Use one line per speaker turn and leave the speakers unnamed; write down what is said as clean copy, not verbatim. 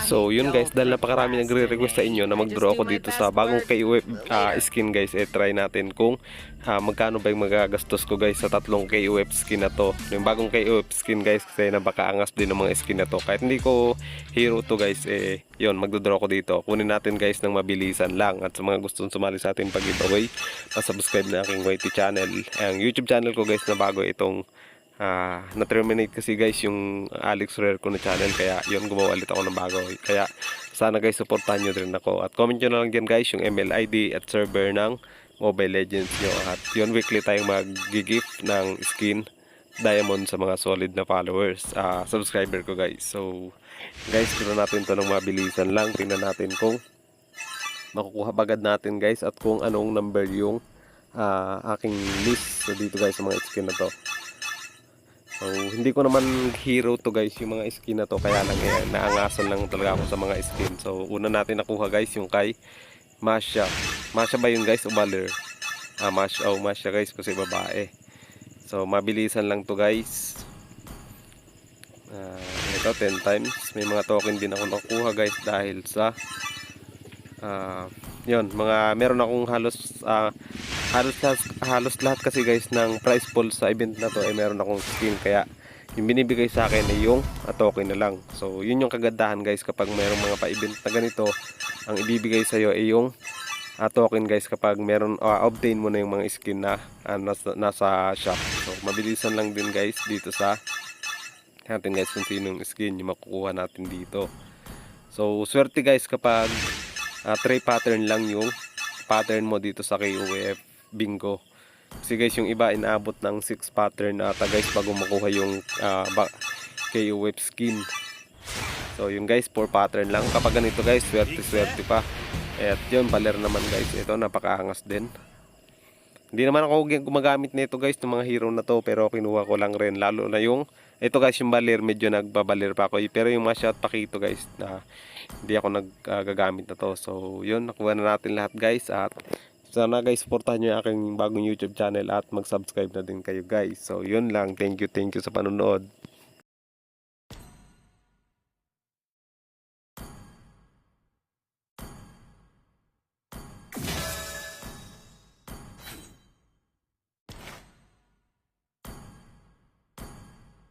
So yun guys, dahil napakarami nagre-request sa inyo na mag-draw ako dito sa bagong KOF skin guys, try natin kung magkano ba yung magagastos ko guys sa tatlong KOF skin na to. Yung bagong KOF skin guys, kasi napakaangas din ng mga skin na to. Kahit hindi ko hero to guys, yun, magdodraw ko dito. Kunin natin guys ng mabilisan lang. At sa mga gustong sumali sa ating pag-giveaway, subscribe na aking YT channel. Ang YouTube channel ko guys na bago itong na-terminate kasi guys yung Alex Rare ko na channel, kaya yun, gumawa ulit ako ng bago. Kaya sana guys supportahan nyo rin ako, at comment nyo na lang dyan guys yung ML ID at server ng Mobile Legends nyo, at yun, weekly tayong mag-gift ng skin diamond sa mga solid na followers, subscriber ko guys. So guys, tignan natin to ng mabilisan lang. Tingnan natin kung makukuha bagad natin guys, at kung anong number yung aking list so dito guys sa mga skin na to. So, hindi ko naman hero to guys yung mga skin na to, kaya lang naangasan lang talaga ako sa mga skin. So una natin nakuha guys yung kay Masha. Masha ba yun guys o Baler? Masha guys kasi babae. So mabilisan lang to guys. Ito 10 times. May mga token din ako nakuha guys dahil sa yun, meron akong halos lahat kasi guys ng prize pool sa event na to ay meron akong skin, kaya yung binibigay sa akin ay yung token na lang. So yun yung kagandahan guys kapag mayroong mga pa-event na ganito, ang ibibigay sa iyo ay yung token guys kapag meron obtain mo na yung mga skin na nasa shop. So mabilisan lang din guys dito sa natin guys kung sinong skin yung makukuha natin dito. So swerte guys kapag 3 pattern lang yung pattern mo dito sa KOF bingo. Kasi guys yung iba inaabot ng 6 pattern ata guys bago makuha yung KOF skin. So yung guys 4 pattern lang. Kapag ganito guys, swerte pa. At yun, baler naman guys. Ito napakaangas din. Hindi naman ako gumagamit nito guys ng mga hero na to, pero kinuha ko lang rin. Lalo na yung ito guys, yung baler, medyo nagbabaler pa ako. Pero yung Masha at Pakito guys, na hindi ako nagagamit na to. So yun, nakuha na natin lahat guys. At sana guys, supportahan nyo yung aking bagong YouTube channel at mag-subscribe na din kayo guys. So yun lang, thank you sa panonood.